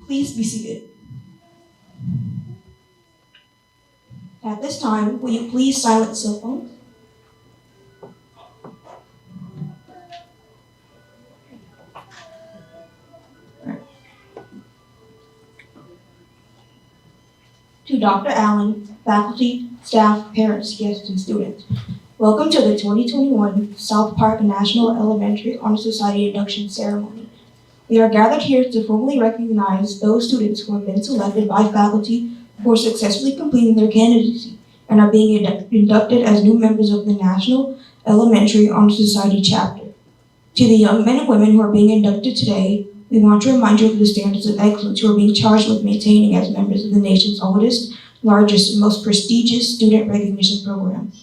Please be seated. At this time, will you please silence cell phones? To Dr. Allen, faculty, staff, parents, guests, and students, welcome to the 2021 South Park National Elementary Honor Society induction ceremony. We are gathered here to formally recognize those students who have been selected by faculty for successfully completing their candidacy and are being inducted as new members of the National Elementary Honor Society chapter. To the young men and women who are being inducted today, we want to remind you of the standards of excellence you are being charged with maintaining as members of the nation's oldest, largest, and most prestigious student recognition program.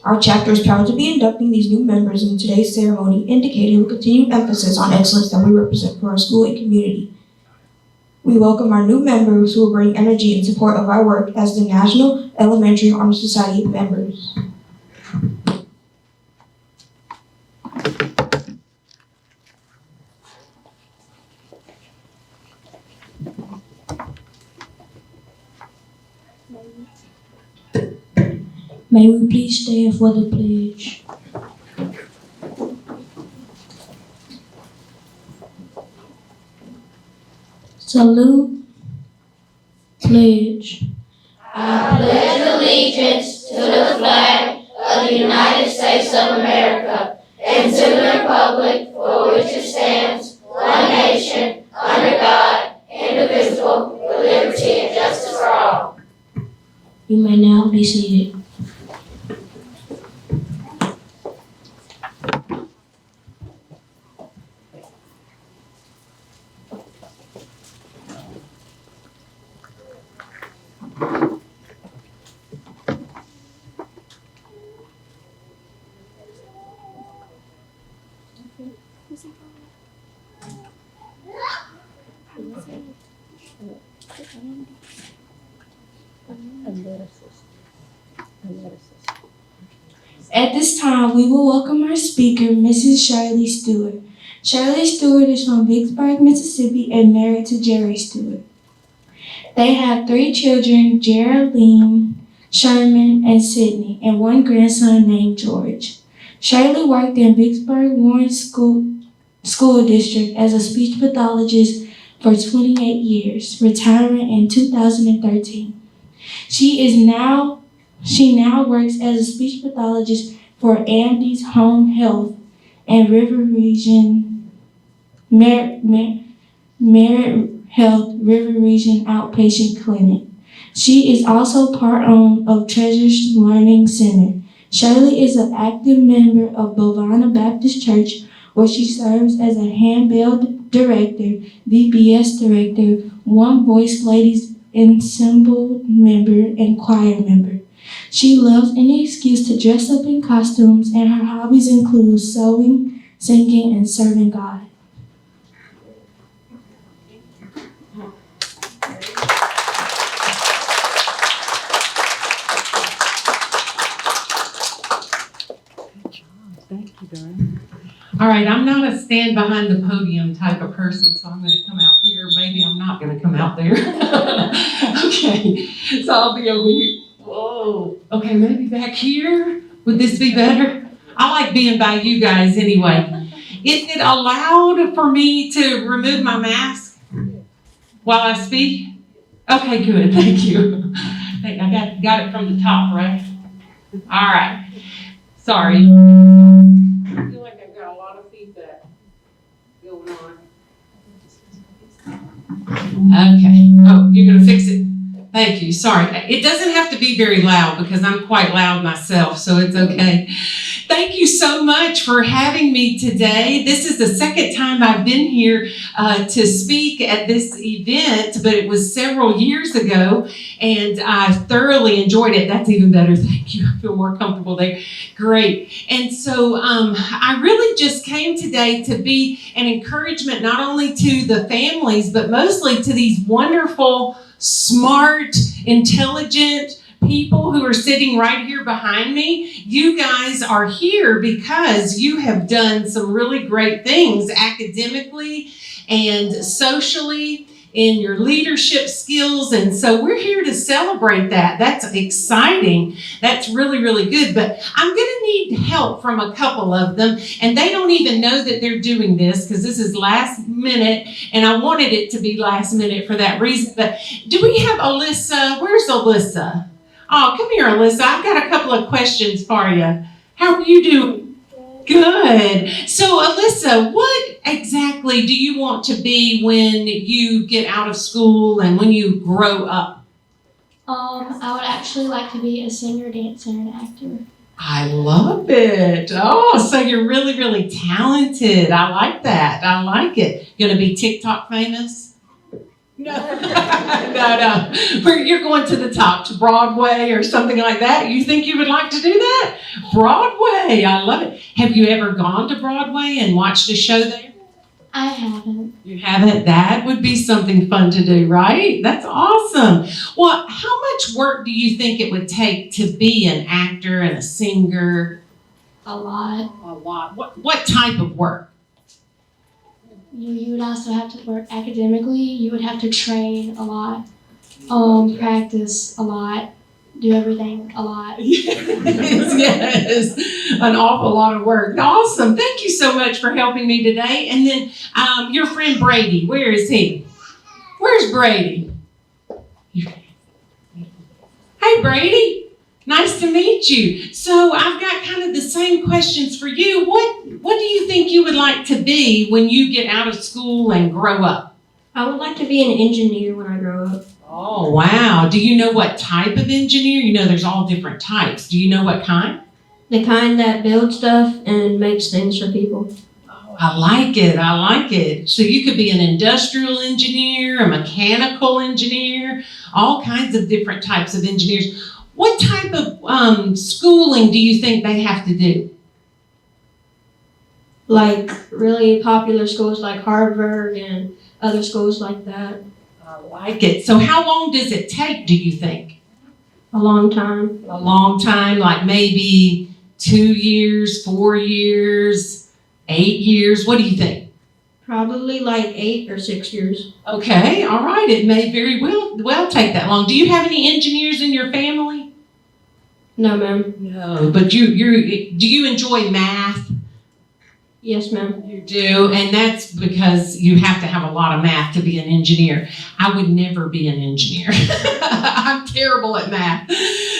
Our chapter is proud to be inducting these new members in today's ceremony, indicating the continued emphasis on excellence that we represent for our school and community. We welcome our new members who will bring energy in support of our work as the National Elementary Honor Society members. May we please stand for the pledge. Salute, pledge. I pledge allegiance to the flag of the United States of America and to the republic for which it stands, one nation, under God, indivisible, with liberty and justice for all. You may now be seated. At this time, we will welcome our speaker, Mrs. Shirley Stewart. Shirley Stewart is from Vicksburg, Mississippi, and married to Jerry Stewart. They have 3 children, Geraldine, Sherman, and Sydney, and 1 grandson named George. Shirley worked in Vicksburg Warren School District as a speech pathologist for 28 years, retiring in 2013. She now works as a speech pathologist for Andy's Home Health and River Region Merit Health River Region Outpatient Clinic. She is also part owner of Treasures Learning Center. Shirley is an active member of Bovana Baptist Church, where she serves as a handbell director, VBS director, One Voice Ladies Ensemble member, and choir member. She loves any excuse to dress up in costumes, and her hobbies include sewing, singing, and serving God. Thank you, Darren. All right, I'm not a stand behind the podium type of person, so I'm going to come out here. Maybe I'm not going to come out there. Okay, so I'll be over here. Whoa. Okay, maybe back here. Would this be better? I like being by you guys anyway. Is it allowed for me to remove my mask while I speak? Okay, good. Thank you. I got it from the top, right? All right. Sorry. I feel like I've got a lot of feedback going on. Okay. Oh, you're going to fix it? Thank you. Sorry. It doesn't have to be very loud because I'm quite loud myself, so it's okay. Thank you so much for having me today. This is the second time I've been here to speak at this event, but it was several years ago, and I thoroughly enjoyed it. That's even better. Thank you. I feel more comfortable there. Great. And so I really just came today to be an encouragement not only to the families, but mostly to these wonderful, smart, intelligent people who are sitting right here behind me. You guys are here because you have done some really great things academically and socially in your leadership skills. And so we're here to celebrate that. That's exciting. That's really, really good. But I'm going to need help from a couple of them. And they don't even know that they're doing this because this is last minute. And I wanted it to be last minute for that reason. But do we have Alyssa? Where's Alyssa? Oh, come here, Alyssa. I've got a couple of questions for you. How are you doing? Good. So, Alyssa, what exactly do you want to be when you get out of school and when you grow up? I would actually like to be a singer, dancer, and actor. I love it. Oh, so you're really, really talented. I like that. I like it. Going to be TikTok famous? No. No. You're going to the top, to Broadway or something like that. You think you would like to do that? Broadway. I love it. Have you ever gone to Broadway and watched a show there? I haven't. You haven't? That would be something fun to do, right? That's awesome. Well, how much work do you think it would take to be an actor and a singer? A lot. A lot. What type of work? You would also have to work academically. You would have to train a lot, practice a lot, do everything a lot. Yes, an awful lot of work. Awesome. Thank you so much for helping me today. And then your friend Brady, where is he? Where's Brady? Hey, Brady. Nice to meet you. So I've got kind of the same questions for you. What do you think you would like to be when you get out of school and grow up? I would like to be an engineer when I grow up. Oh, wow. Do you know what type of engineer? You know there's all different types. Do you know what kind? The kind that builds stuff and makes things for people. Oh, I like it. I like it. So you could be an industrial engineer, a mechanical engineer, all kinds of different types of engineers. What type of schooling do you think they have to do? Like really popular schools like Harvard and other schools like that. I like it. So how long does it take, do you think? A long time. A long time, like maybe 2 years, 4 years, 8 years. What do you think? Probably like 8 or 6 years. Okay, all right. It may very well take that long. Do you have any engineers in your family? No, ma'am. No, but do you enjoy math? Yes, ma'am. You do, and that's because you have to have a lot of math to be an engineer. I would never be an engineer. I'm terrible at math.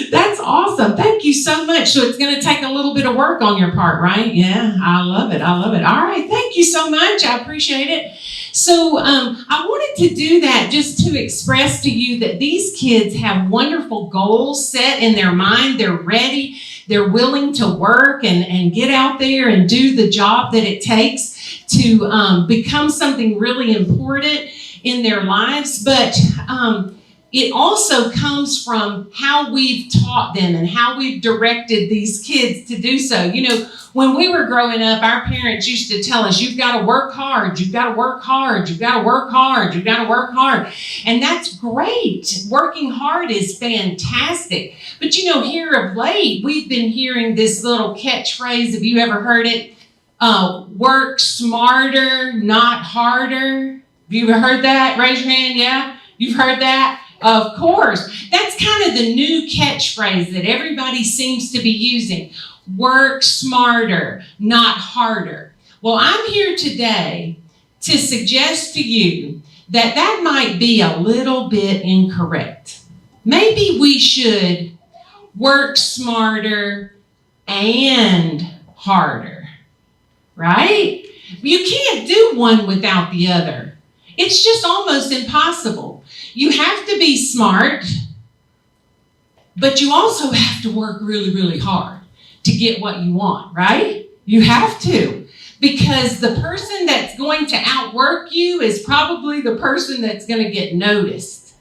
That's awesome. Thank you so much. So it's going to take a little bit of work on your part, right? Yeah, I love it. I love it. All right. Thank you so much. I appreciate it. So I wanted to do that just to express to you that these kids have wonderful goals set in their mind. They're ready. They're willing to work and get out there and do the job that it takes to become something really important in their lives. But it also comes from how we've taught them and how we've directed these kids to do so. You know, when we were growing up, our parents used to tell us, you've got to work hard, you've got to work hard, you've got to work hard, you've got to work hard. And that's great. Working hard is fantastic. But you know, here of late, we've been hearing this little catchphrase. Have you ever heard it? Work smarter, not harder. Have you ever heard that? Raise your hand, yeah? You've heard that? Of course. That's kind of the new catchphrase that everybody seems to be using. Work smarter, not harder. Well, I'm here today to suggest to you that that might be a little bit incorrect. Maybe we should work smarter and harder, right? You can't do one without the other. It's just almost impossible. You have to be smart, but you also have to work really, really hard to get what you want, right? You have to, because the person that's going to outwork you is probably the person that's going to get noticed.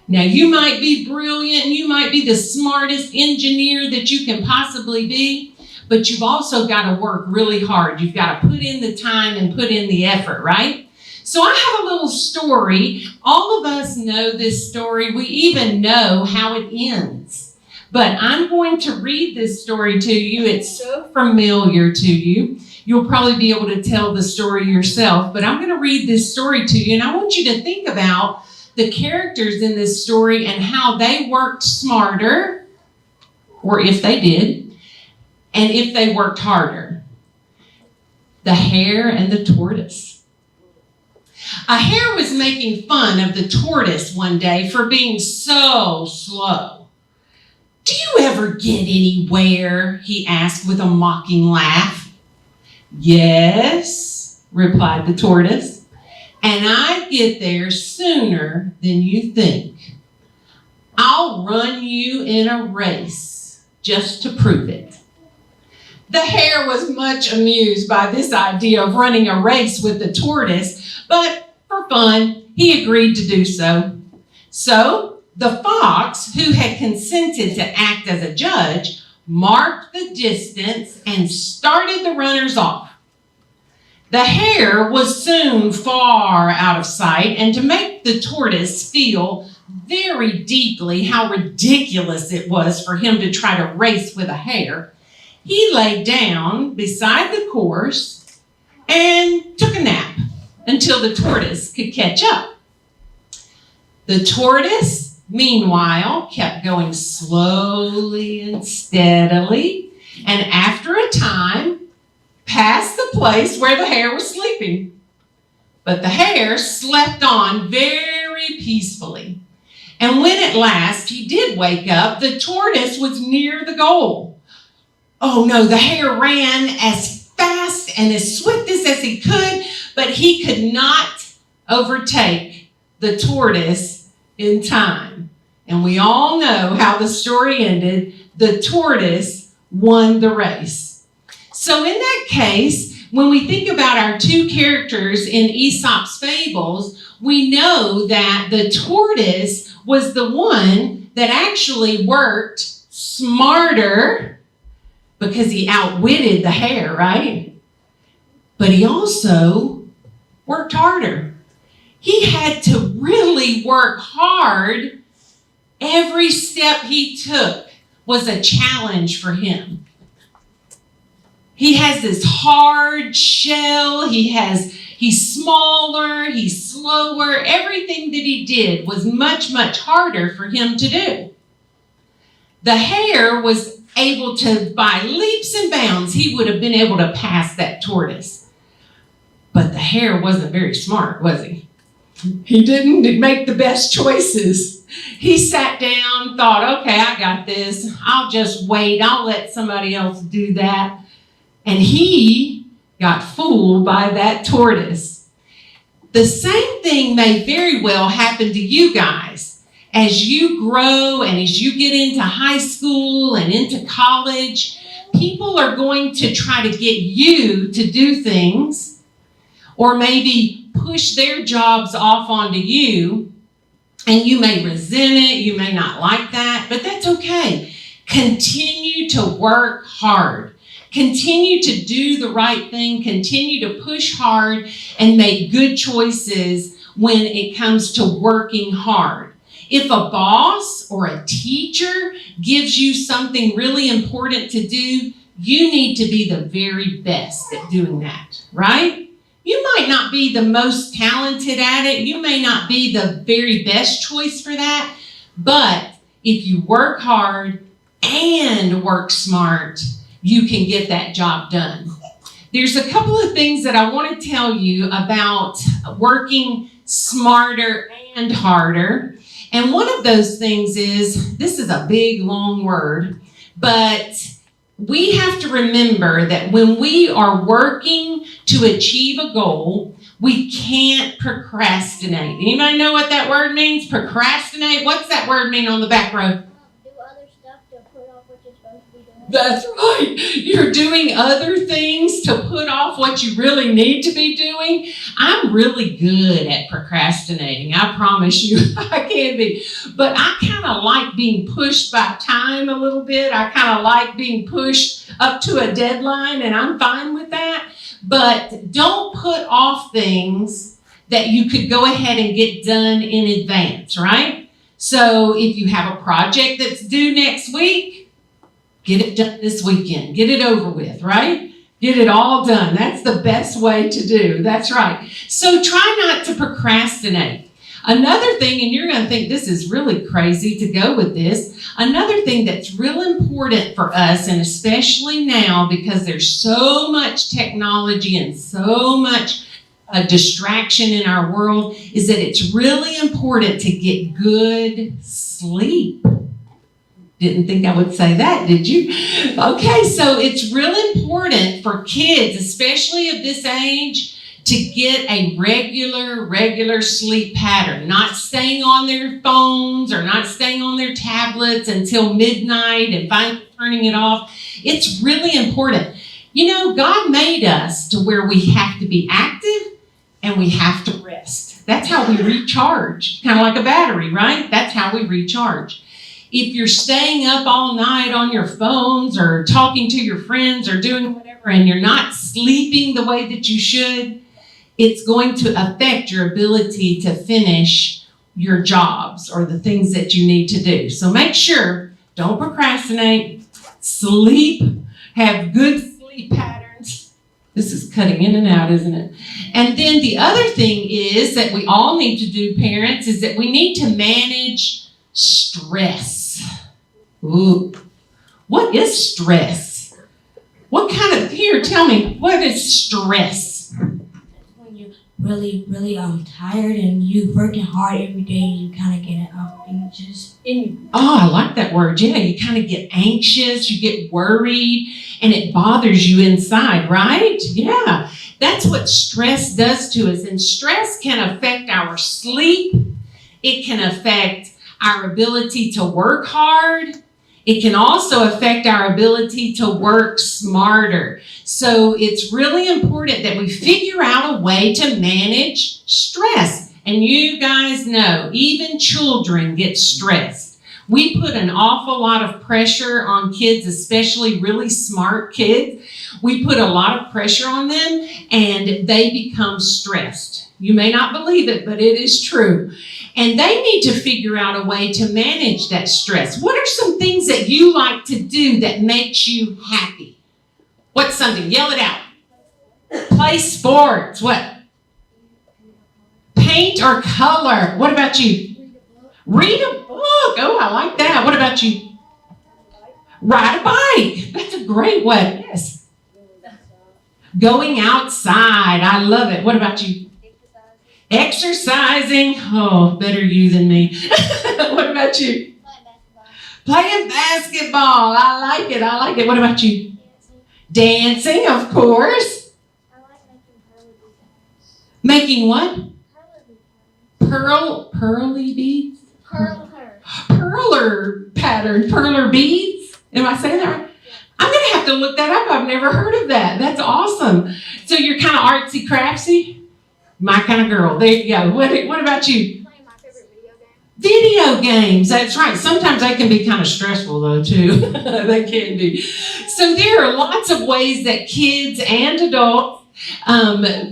Now, you might be brilliant and you might be the smartest engineer that you can possibly be, but you've also got to work really hard. You've got to put in the time and put in the effort, right? So I have a little story. All of us know this story. We even know how it ends. But I'm going to read this story to you. It's so familiar to you. you'll probably be able to tell the story yourself. But I'm going to read this story to you, and I want you to think about the characters in this story and how they worked smarter, or if they did, and if they worked harder. The hare and the tortoise. A hare was making fun of the tortoise one day for being so slow. "Do you ever get anywhere?" he asked with a mocking laugh. "Yes," replied the tortoise, "and I get there sooner than you think. I'll run you in a race just to prove it." The hare was much amused by this idea of running a race with the tortoise, but for fun, he agreed to do so. So the fox, who had consented to act as a judge, marked the distance and started the runners off. The hare was soon far out of sight, and to make the tortoise feel very deeply how ridiculous it was for him to try to race with a hare, he lay down beside the course and took a nap until the tortoise could catch up. The tortoise, meanwhile, kept going slowly and steadily, and after a time, passed the place where the hare was sleeping. But the hare slept on very peacefully. And when at last he did wake up, the tortoise was near the goal. Oh no, the hare ran as fast and as swift as he could, but he could not overtake the tortoise in time. And we all know how the story ended. The tortoise won the race. So in that case, when we think about our two characters in Aesop's fables, we know that the tortoise was the one that actually worked smarter because he outwitted the hare, right? But he also worked harder. He had to really work hard. Every step he took was a challenge for him. He has this hard shell. He's smaller, he's slower. Everything that he did was much, much harder for him to do. The hare was able to, by leaps and bounds, he would have been able to pass that tortoise. But the hare wasn't very smart, was he? He didn't make the best choices. He sat down, thought, okay, I got this. I'll just wait. I'll let somebody else do that. And he got fooled by that tortoise. The same thing may very well happen to you guys. As you grow and as you get into high school and into college, people are going to try to get you to do things, or maybe push their jobs off onto you, and you may resent it, you may not like that, but that's okay. Continue to work hard. Continue to do the right thing. Continue to push hard and make good choices when it comes to working hard. If a boss or a teacher gives you something really important to do, you need to be the very best at doing that, right? You might not be the most talented at it. You may not be the very best choice for that. But if you work hard and work smart, you can get that job done. There's a couple of things that I want to tell you about working smarter and harder. And one of those things is, this is a big, long word, but we have to remember that when we are working to achieve a goal, we can't procrastinate. Anybody know what that word means? Procrastinate? What's that word mean on the back row? Do other stuff to put off what you're supposed to be doing. That's right. You're doing other things to put off what you really need to be doing. I'm really good at procrastinating. I promise you I can be. But I kind of like being pushed by time a little bit. I kind of like being pushed up to a deadline, and I'm fine with that. But don't put off things that you could go ahead and get done in advance, right? So if you have a project that's due next week, get it done this weekend. Get it over with, right? Get it all done. That's the best way to do. That's right. So try not to procrastinate. Another thing, and you're going to think this is really crazy to go with this, another thing that's real important for us, and especially now because there's so much technology and so much distraction in our world, is that it's really important to get good sleep. Didn't think I would say that, did you? Okay, so it's really important for kids, especially of this age, to get a regular sleep pattern, not staying on their phones or not staying on their tablets until midnight and finally turning it off. It's really important. You know, God made us to where we have to be active and we have to rest. That's how we recharge, kind of like a battery, right? That's how we recharge. If you're staying up all night on your phones or talking to your friends or doing whatever and you're not sleeping the way that you should, it's going to affect your ability to finish your jobs or the things that you need to do. So make sure, don't procrastinate, sleep, have good sleep patterns. This is cutting in and out, isn't it? And then the other thing is that we all need to do, parents, is that we need to manage stress. Ooh, what is stress? What kind of, here, tell me, what is stress? When you're really tired and you're working hard every day, you kind of get anxious. Oh, I like that word. Yeah, you kind of get anxious, you get worried, and it bothers you inside, right? Yeah, that's what stress does to us. And stress can affect our sleep. It can affect our ability to work hard. It can also affect our ability to work smarter. So it's really important that we figure out a way to manage stress. And you guys know, even children get stressed. We put an awful lot of pressure on kids, especially really smart kids. We put a lot of pressure on them and they become stressed. You may not believe it, but it is true. And they need to figure out a way to manage that stress. What are some things that you like to do that makes you happy? What's something? Yell it out. Play sports. What? Paint or color. What about you? Read a book. Oh, I like that. What about you? Ride a bike. That's a great one. Yes. Going outside. I love it. What about you? Exercising. Oh, better you than me. What about you? Playing basketball. I like it. I like it. What about you? Dancing, of course. I like making pearly beads. Making what? Pearly beads? Perler pattern. Perler beads? Am I saying that right? I'm going to have to look that up. I've never heard of that. That's awesome. So you're kind of artsy craftsy? My kind of girl. There you go. What about you? Playing my favorite video game. Video games. That's right. Sometimes they can be kind of stressful though too. They can be. So there are lots of ways that kids and adults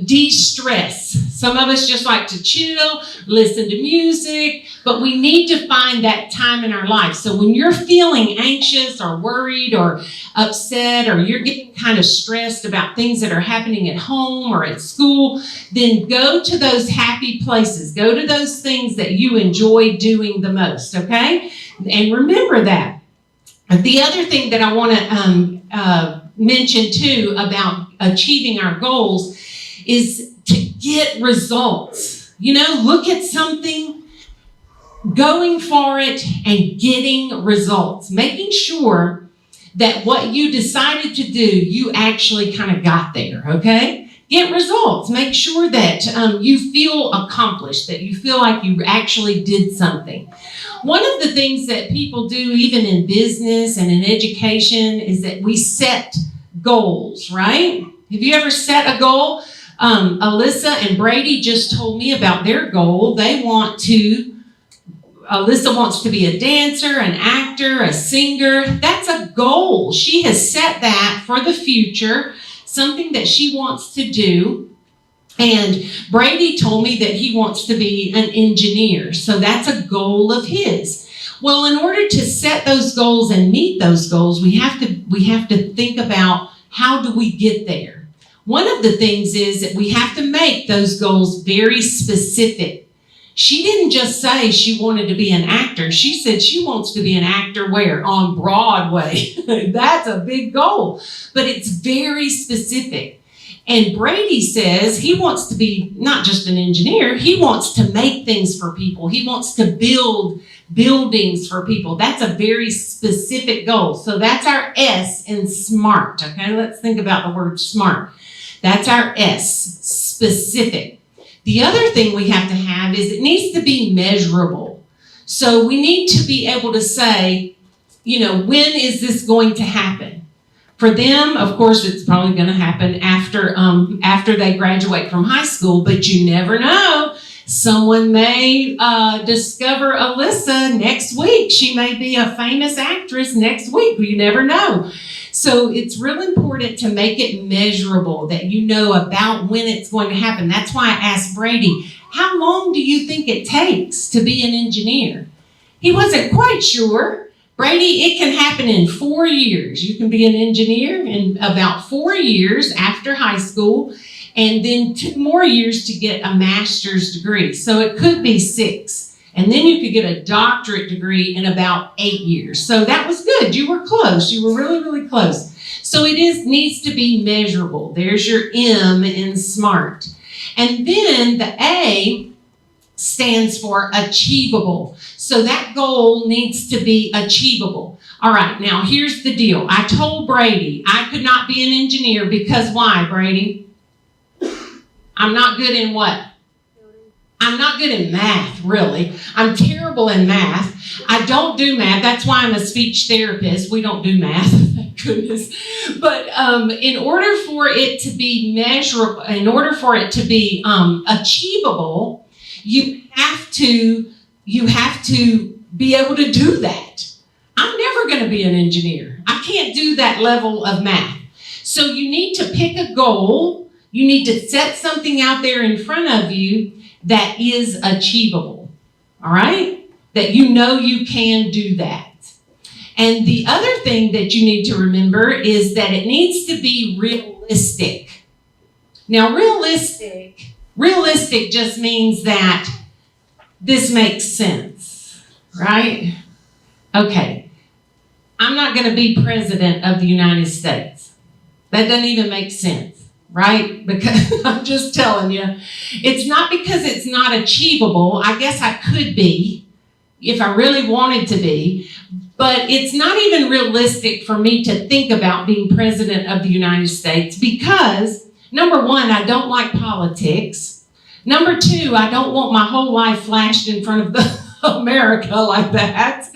de-stress. Some of us just like to chill, listen to music, but we need to find that time in our life. So when you're feeling anxious or worried or upset or you're getting kind of stressed about things that are happening at home or at school, then go to those happy places. Go to those things that you enjoy doing the most, okay? And remember that. The other thing that I want to mention too about achieving our goals is to get results. You know, look at something, going for it, and getting results. Making sure that what you decided to do, you actually kind of got there, okay? Get results. Make sure that you feel accomplished, that you feel like you actually did something. One of the things that people do, even in business and in education, is that we set goals, right? Have you ever set a goal? Alyssa and Brady just told me about their goal. Alyssa wants to be a dancer, an actor, a singer. That's a goal. She has set that for the future, something that she wants to do. And Brady told me that he wants to be an engineer. So that's a goal of his. Well, in order to set those goals and meet those goals, we have to think about how do we get there? One of the things is that we have to make those goals very specific. She didn't just say she wanted to be an actor. She said she wants to be an actor where? On Broadway. That's a big goal, but it's very specific. And Brady says he wants to be not just an engineer, he wants to make things for people. He wants to build buildings for people. That's a very specific goal. So that's our S in SMART, okay? Let's think about the word SMART. That's our S, specific. The other thing we have to have is it needs to be measurable. So we need to be able to say, when is this going to happen? For them, of course, it's probably going to happen after they graduate from high school, but you never know. Someone may discover Alyssa next week. She may be a famous actress next week. You never know. So it's real important to make it measurable, that you know about when it's going to happen. That's why I asked Brady, how long do you think it takes to be an engineer? He wasn't quite sure. Brady, it can happen in 4 years. You can be an engineer in about 4 years after high school, and then 2 more years to get a master's degree. So it could be 6. And then you could get a doctorate degree in about 8 years. So that was good. You were close. You were really, really close. So it needs to be measurable. There's your M in SMART. And then the A stands for achievable. So that goal needs to be achievable. All right, now here's the deal. I told Brady I could not be an engineer because why, Brady? I'm not good in what? I'm not good in math, really. I'm terrible in math. I don't do math. That's why I'm a speech therapist. We don't do math, thank goodness. But in order for it to be measurable, in order for it to be achievable, you have to be able to do that. I'm never going to be an engineer. I can't do that level of math. So you need to pick a goal. You need to set something out there in front of you that is achievable. All right? That you know you can do that. And the other thing that you need to remember is that it needs to be realistic. Now, realistic just means that this makes sense, right? Okay, I'm not going to be president of the United States. That doesn't even make sense, right? Because I'm just telling you, it's not because it's not achievable. I guess I could be if I really wanted to be, but it's not even realistic for me to think about being president of the United States because, number one, I don't like politics. Number 2, I don't want my whole life flashed in front of America like that.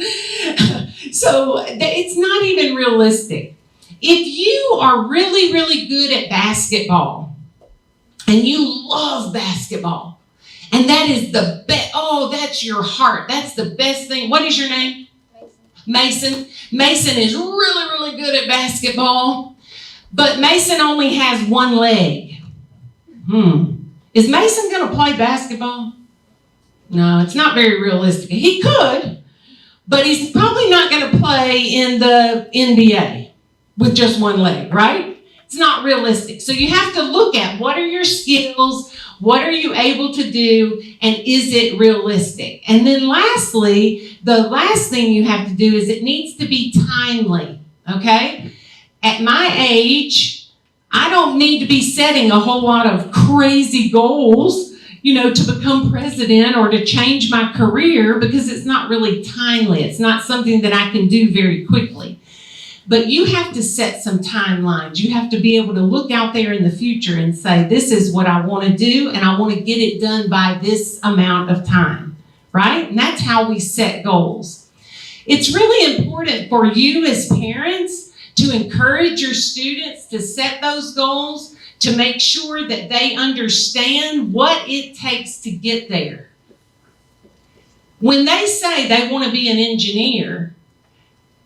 So it's not even realistic. If you are really, really good at basketball and you love basketball and that is the best, that's your heart. That's the best thing. What is your name? Mason. Mason is really, really good at basketball, but Mason only has one leg. Is Mason going to play basketball? No, it's not very realistic. He could, but he's probably not going to play in the NBA with just one leg, right? It's not realistic. So you have to look at what are your skills, what are you able to do, and is it realistic? And then lastly, the last thing you have to do is it needs to be timely, okay? At my age, I don't need to be setting a whole lot of crazy goals, to become president or to change my career because it's not really timely. It's not something that I can do very quickly. But you have to set some timelines. You have to be able to look out there in the future and say, this is what I want to do, and I want to get it done by this amount of time, right? And that's how we set goals. It's really important for you as parents to encourage your students to set those goals, to make sure that they understand what it takes to get there. When they say they want to be an engineer,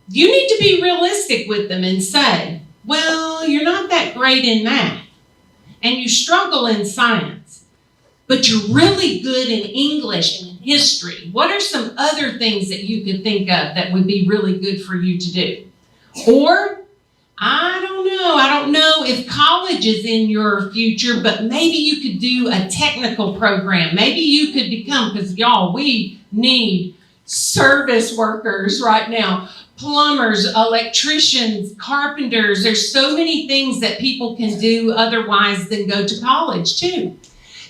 you need to be realistic with them and say, well, you're not that great in math, and you struggle in science, but you're really good in English and history. What are some other things that you could think of that would be really good for you to do? Or I don't know. I don't know if college is in your future, but maybe you could do a technical program. Maybe you could become, because y'all, we need service workers right now. Plumbers, electricians, carpenters. There's so many things that people can do otherwise than go to college too.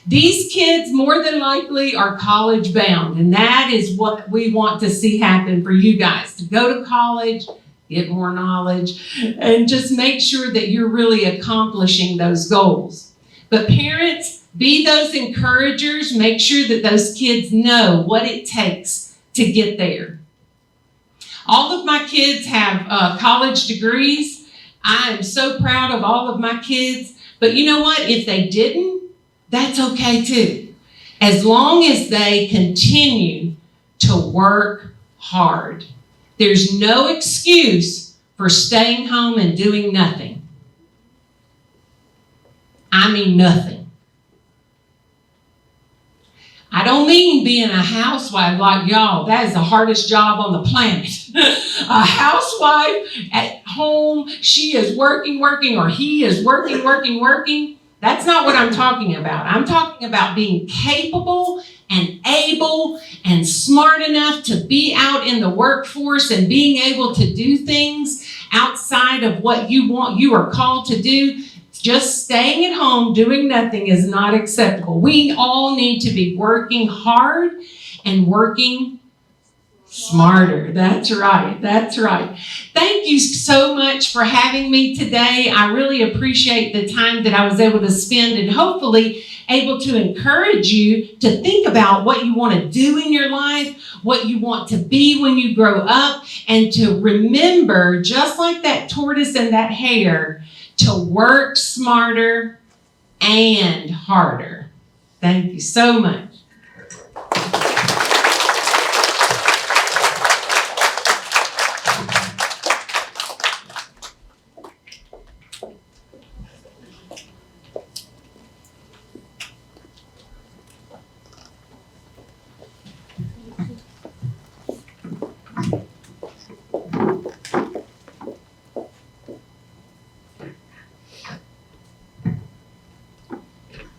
These kids more than likely are college bound, and that is what we want to see happen for you guys, to go to college, get more knowledge, and just make sure that you're really accomplishing those goals. But parents, be those encouragers. Make sure that those kids know what it takes to get there. All of my kids have college degrees. I am so proud of all of my kids. But you know what? If they didn't, that's okay too. As long as they continue to work hard. There's no excuse for staying home and doing nothing. I mean nothing. I don't mean being a housewife like y'all. That is the hardest job on the planet. A housewife at home, she is working, or he is working. That's not what I'm talking about. I'm talking about being capable and able and smart enough to be out in the workforce and being able to do things outside of what you are called to do. Just staying at home doing nothing is not acceptable. We all need to be working hard and working smarter. That's right. Thank you so much for having me today. I really appreciate the time that I was able to spend and hopefully able to encourage you to think about what you want to do in your life, what you want to be when you grow up, and to remember, just like that tortoise and that hare, to work smarter and harder. Thank you so much.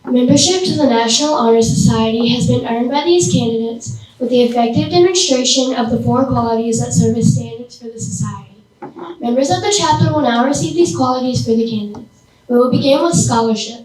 Membership to the National Honor Society has been earned by these candidates with the effective demonstration of the 4 qualities that serve as standards for the society. Members of the chapter will now receive these qualities for the candidates. We will begin with scholarship.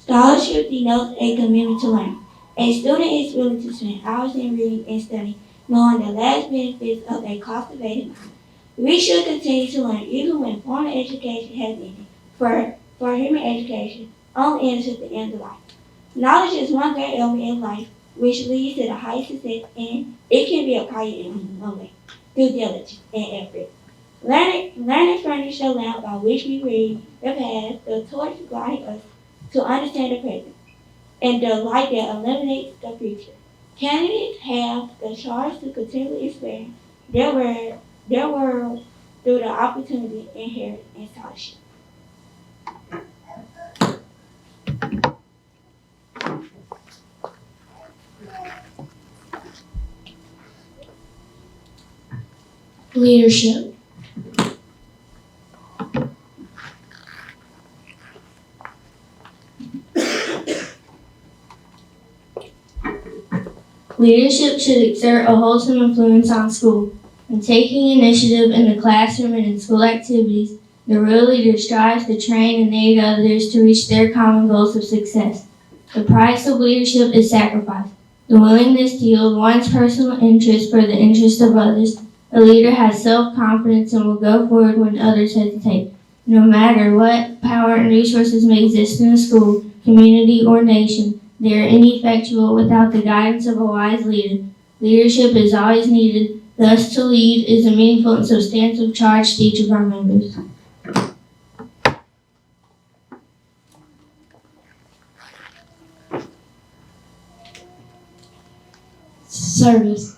Scholarship denotes a commitment to learn. A student is willing to spend hours in reading and studying, knowing the last benefits of a cultivated mind. We should continue to learn even when formal education has ended. For human education, only ends at the end of life. Knowledge is one great element in life which leads to the highest success, and it can be acquired in one way, through diligence and effort. Learning furnishes a lamp by which we read the past, the torch guiding us to understand the present, and the light that illuminates the future. Candidates have the charge to continually expand their world through the opportunity inherent in scholarship. Leadership. Leadership should exert a wholesome influence on school. In taking initiative in the classroom and in school activities, the real leader strives to train and aid others to reach their common goals of success. The price of leadership is sacrifice, the willingness to yield one's personal interest for the interest of others. A leader has self-confidence and will go forward when others hesitate. No matter what power and resources may exist in a school, community, or nation, they are ineffectual without the guidance of a wise leader. Leadership is always needed. Thus, to lead is a meaningful and substantive charge to each of our members. Service.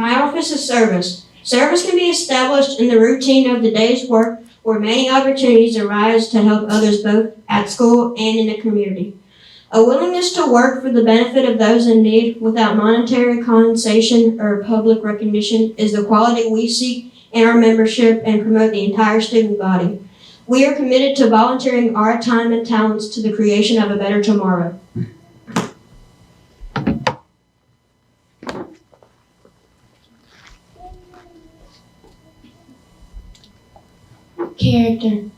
My office is service. Service can be established in the routine of the day's work where many opportunities arise to help others both at school and in the community. A willingness to work for the benefit of those in need without monetary compensation or public recognition is the quality we seek in our membership and promote the entire student body. We are committed to volunteering our time and talents to the creation of a better tomorrow. Character.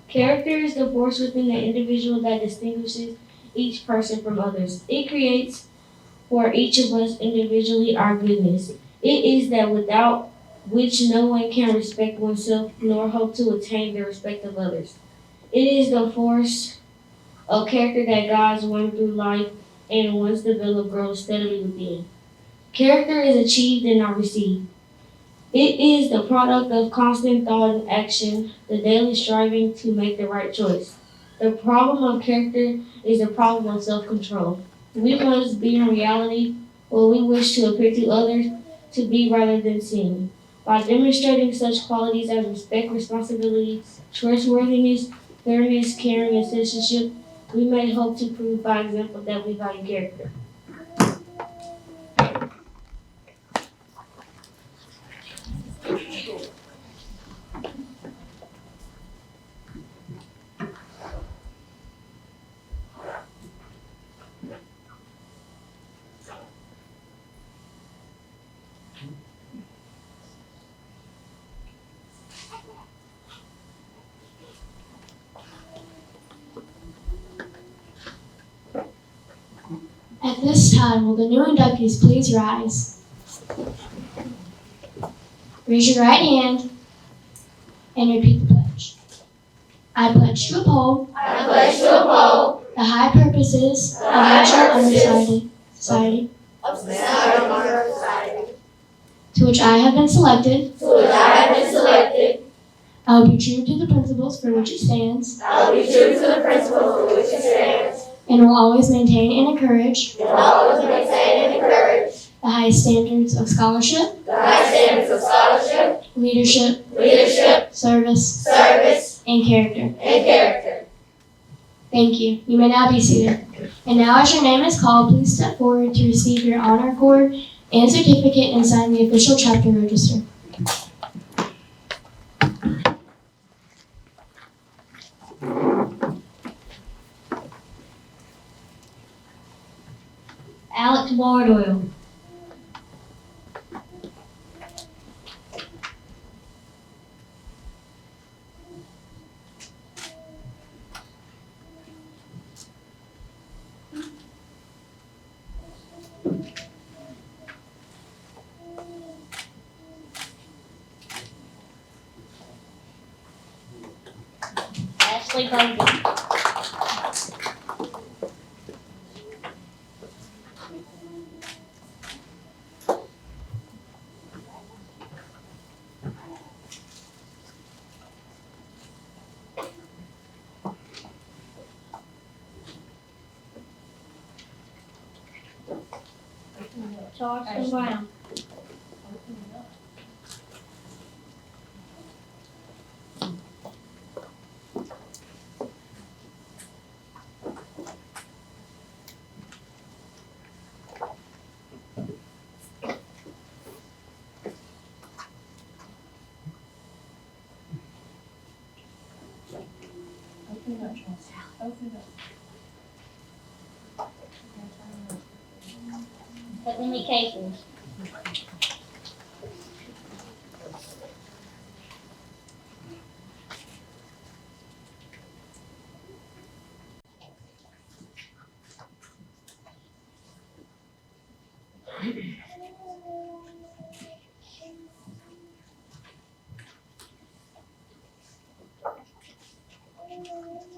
Character is the force within the individual that distinguishes each person from others. It creates for each of us individually our goodness. It is that without which no one can respect oneself nor hope to attain the respect of others. It is the force of character that guides one through life and once developed grows steadily within. Character is achieved and not received. It is the product of constant thought and action, the daily striving to make the right choice. The problem of character is the problem of self-control. We must be in reality what we wish to appear to others to be rather than seem. By demonstrating such qualities as respect, responsibility, trustworthiness, fairness, caring, and citizenship, we may hope to prove by example that we value character. At this time, will the new inductees please rise? Raise your right hand and repeat the pledge. I pledge to uphold I pledge to uphold the high purposes of the high National Honor purposes Society, of society to which I have been selected. to which I have been selected. I will be true to the principles for which it stands, I will be true to the principles for which it stands, and will always maintain and encourage and always maintain and encourage the highest standards of scholarship, the high standards of scholarship, leadership, leadership, service, service, and character. and character. Thank you. You may now be seated. And now, as your name is called, please step forward to receive your honor cord and certificate and sign the official chapter register. Alex Bardoyle. Ashley Bowden. Charleston Brown. Heavenly Capers.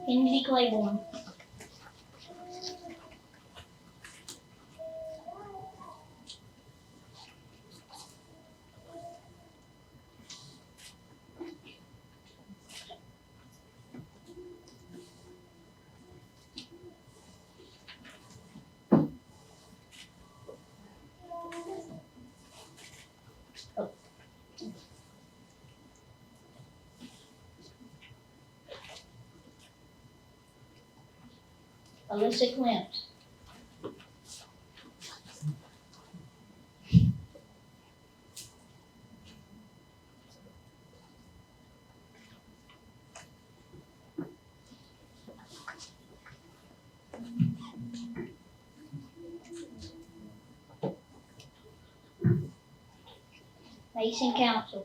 Kennedy Claiborne. Alyssa Clint. Mason Council.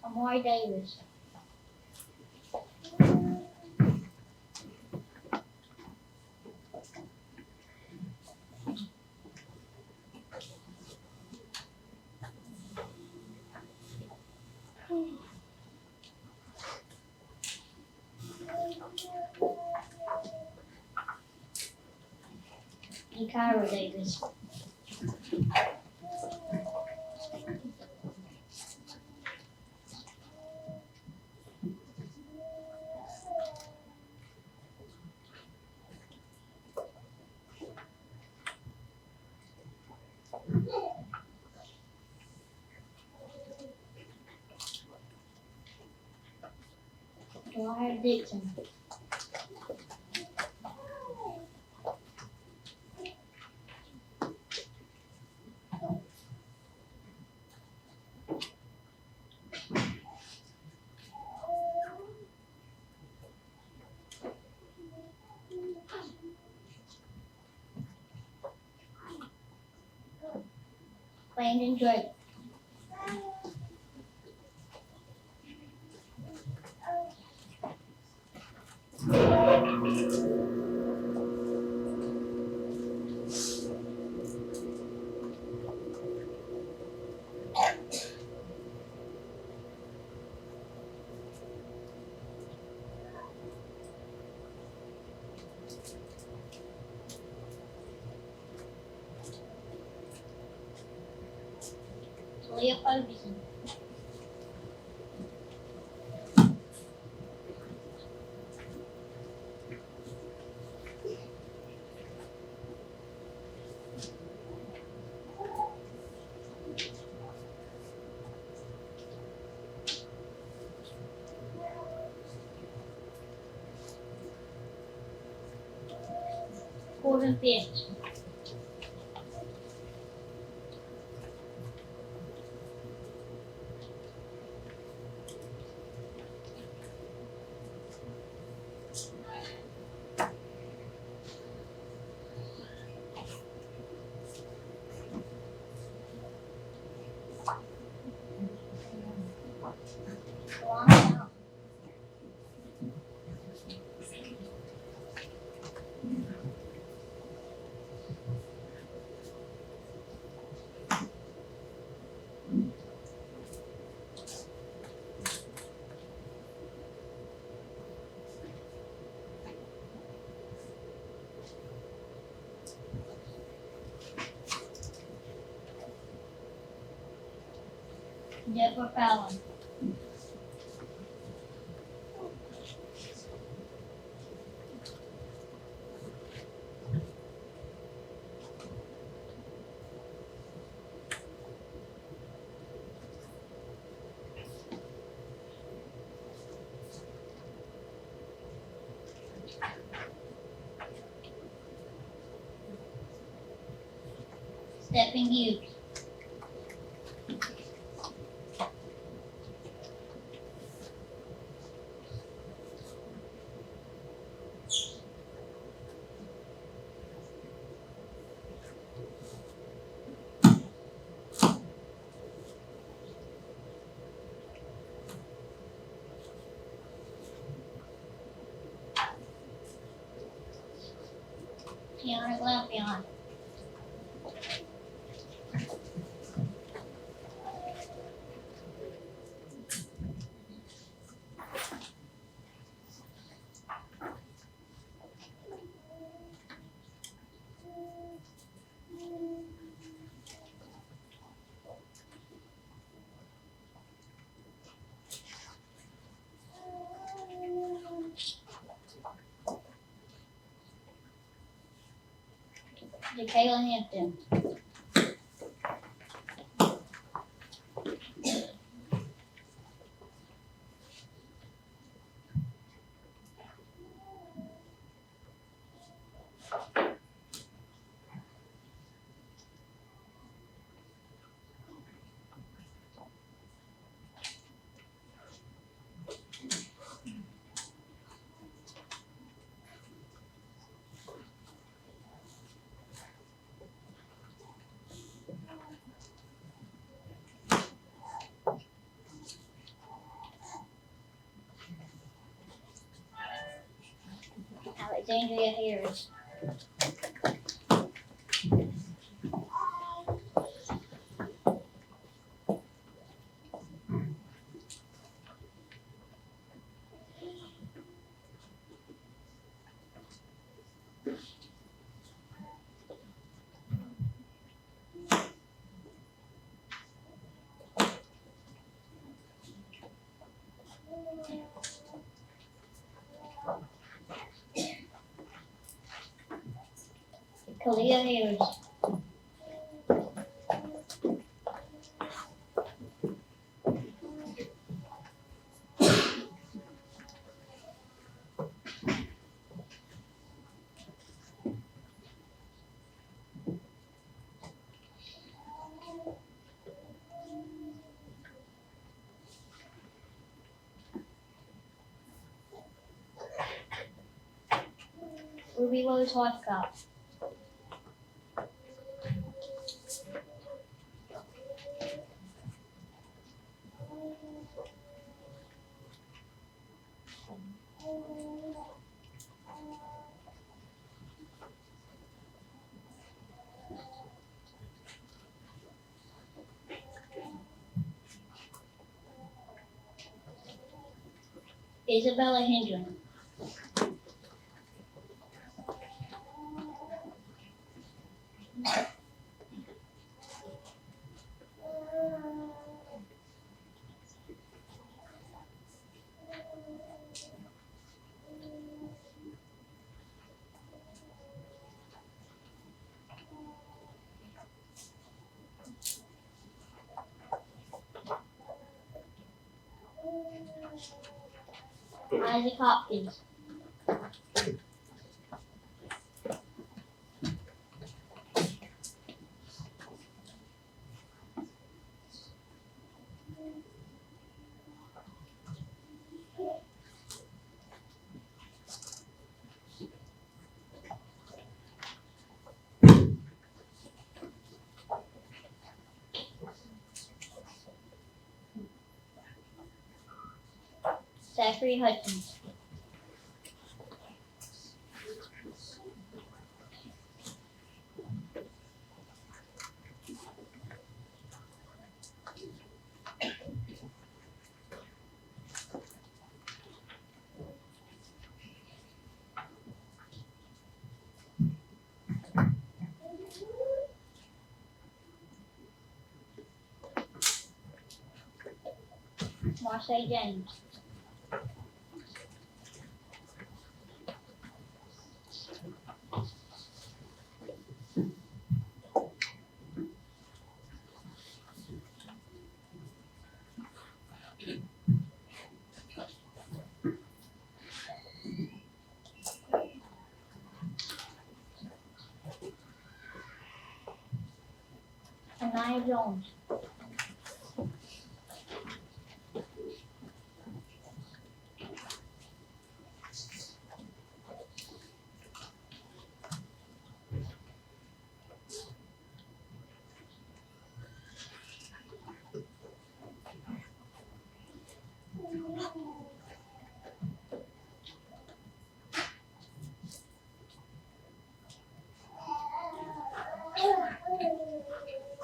Amari Davis. And Kyra Davis. Dwyer Dixon. Landon Drake. Talia Ferguson. Gordon Fitz. Alana Mountain. Deborah Fallon. Stephen Hughes. Tiana Glampion. Jacayla Hampton. Alexandria Harris. Kalia Harris. Ruby Rose Hothcott. Isabella Hendren. Isaac Hopkins. Zachary Hutchins. Marseille James. Anaya Jones.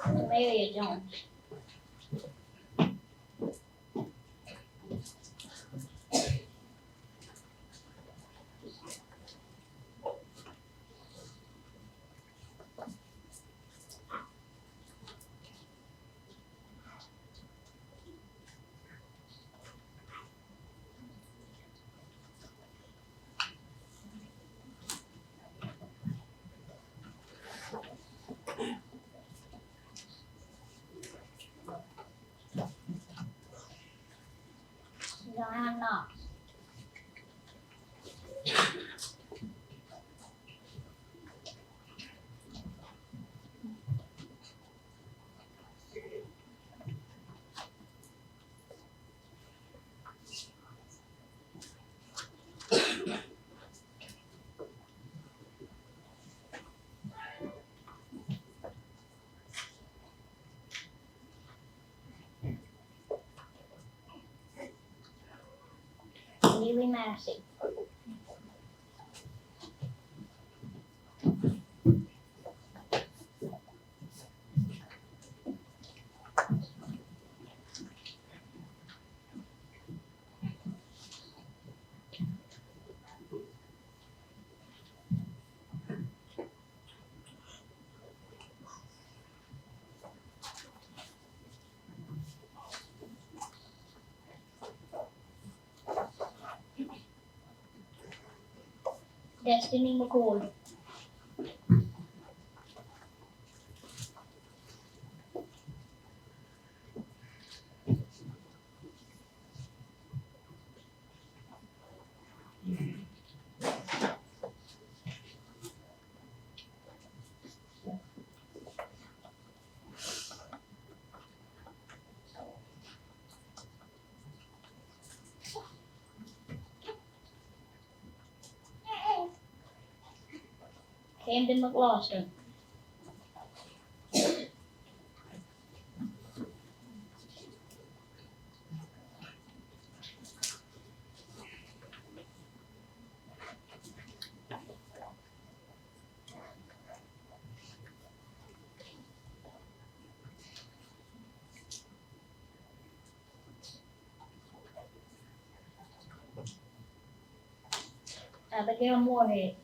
Amelia Jones. Haley Massey. Destiny McCoy. Camden McLaughlin. Abigail Moorhead.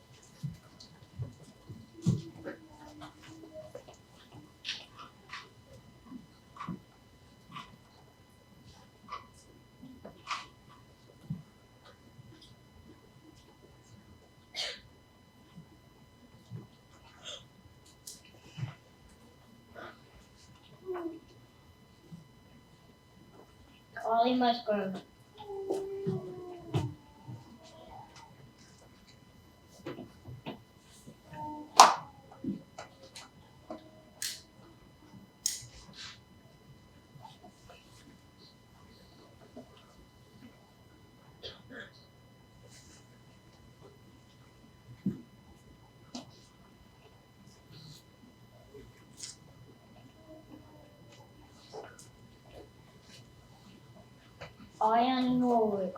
Ollie Musgrove. Ian Norwood.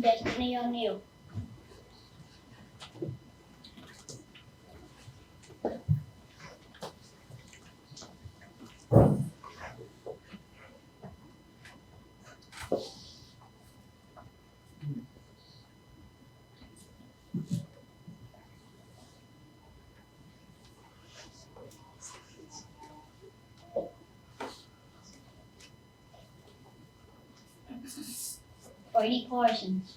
Destiny O'Neill. Brady Parsons.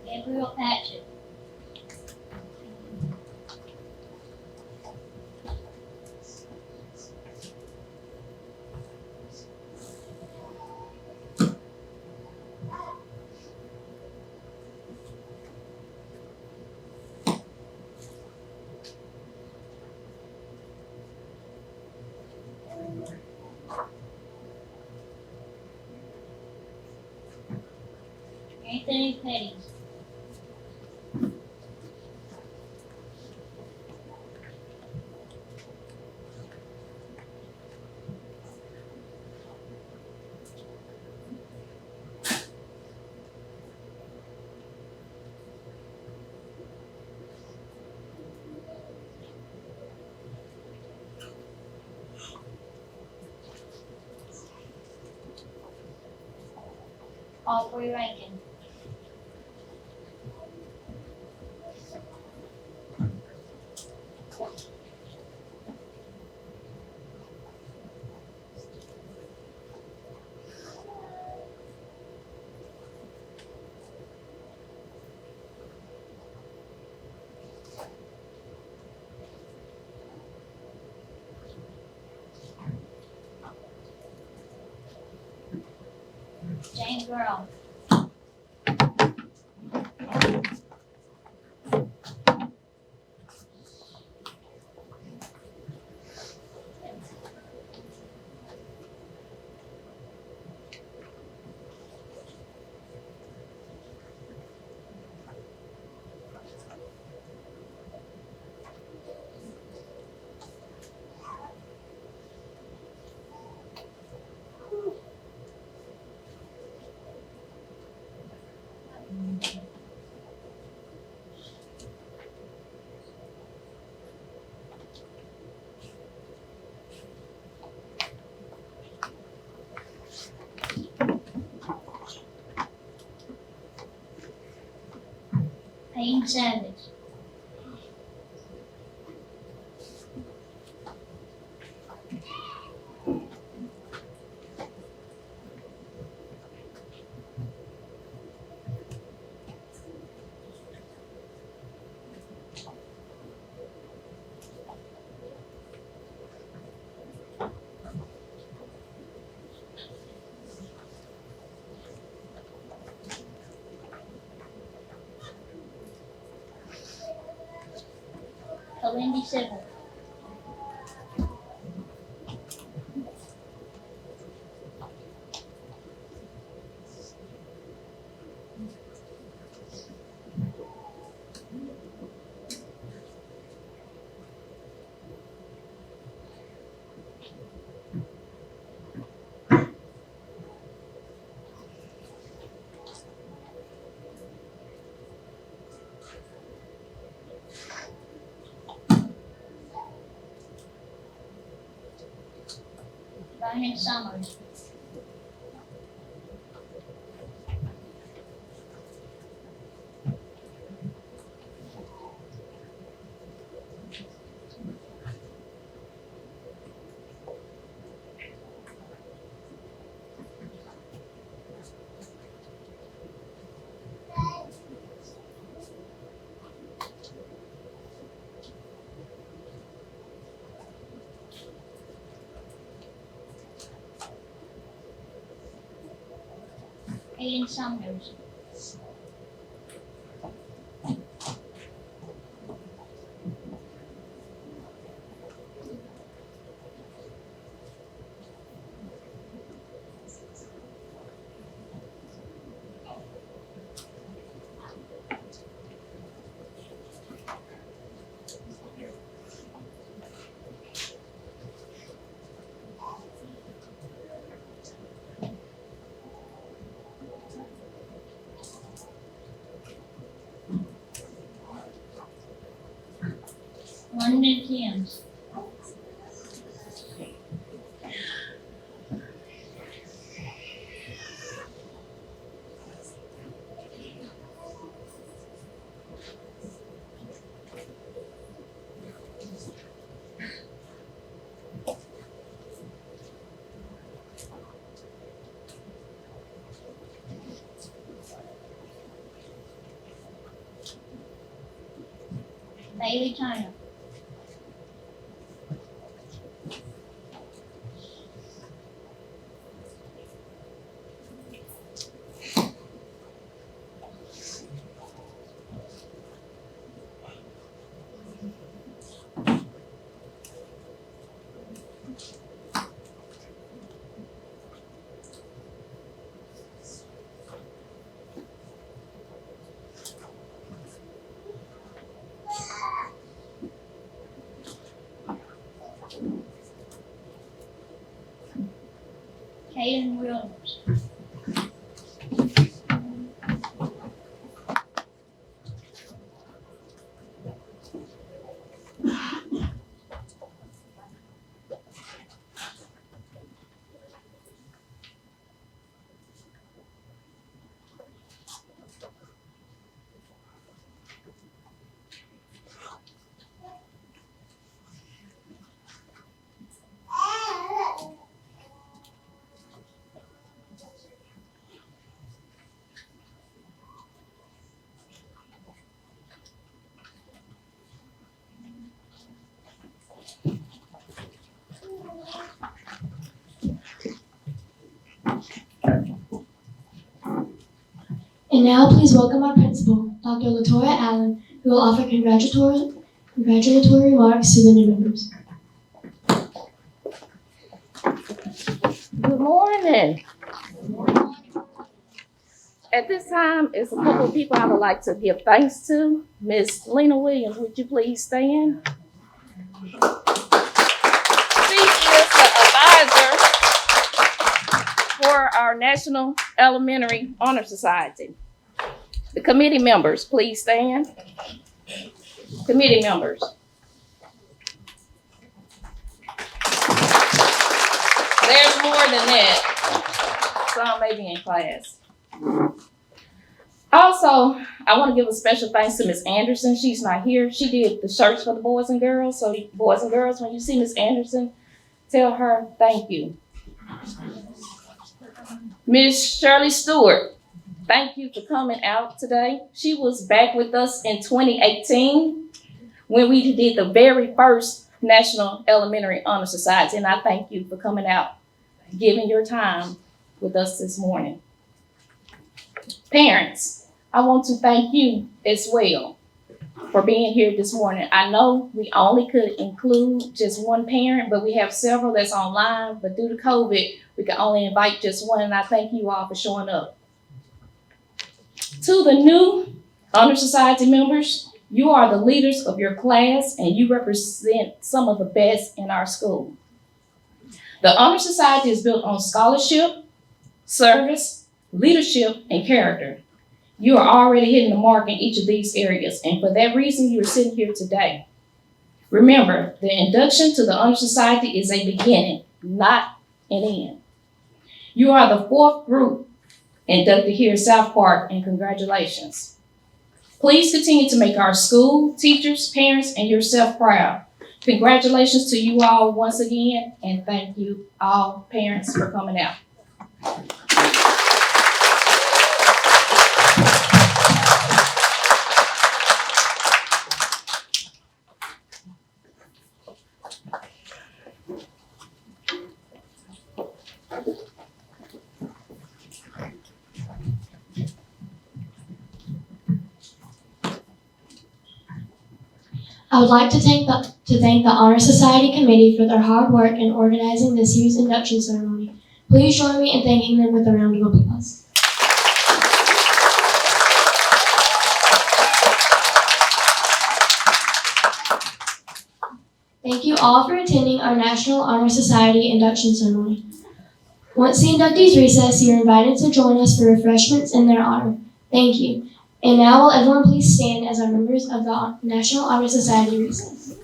Gabriel Patchett. Anthony Petty. Aubrey Rankin. James Earl. Payne Savage. Kalindi Civil. Ryan Summers. Aiden Summers. London Thames. Bailey Turner. Caden Williams. And now please welcome our principal, Dr. Latoya Allen, who will offer congratulatory remarks to the new members. Good morning. At this time, it's a couple of people I would like to give thanks to. Miss Lena Williams, would you please stand? She is the advisor for our National Elementary Honor Society. The committee members, please stand. Committee members. There's more than that. Some may be in class. Also, I want to give a special thanks to Miss Anderson. She's not here. She did the shirts for the boys and girls. So boys and girls, when you see Miss Anderson, tell her thank you. Miss Shirley Stewart, thank you for coming out today. She was back with us in 2018 when we did the very first National Elementary Honor Society. And I thank you for coming out, giving your time with us this morning. Parents, I want to thank you as well for being here this morning. I know we only could include just one parent, but we have several that's online, but due to COVID, we can only invite just one, and I thank you all for showing up. To the new Honor Society members, you are the leaders of your class, and you represent some of the best in our school. The Honor Society is built on scholarship, service, leadership, and character. You are already hitting the mark in each of these areas, and for that reason, you are sitting here today. Remember, the induction to the Honor Society is a beginning, not an end. You are the fourth group inducted here at South Park, and congratulations. Please continue to make our school, teachers, parents, and yourself proud. Congratulations to you all once again, and thank you all parents for coming out. I would like to thank the Honor Society Committee for their hard work in organizing this year's induction ceremony. Please join me in thanking them with a round of applause. Thank you all for attending our National Honor Society induction ceremony. Once the inductees recess, you are invited to join us for refreshments in their honor. Thank you. And now will everyone please stand as our members of the National Honor Society recess.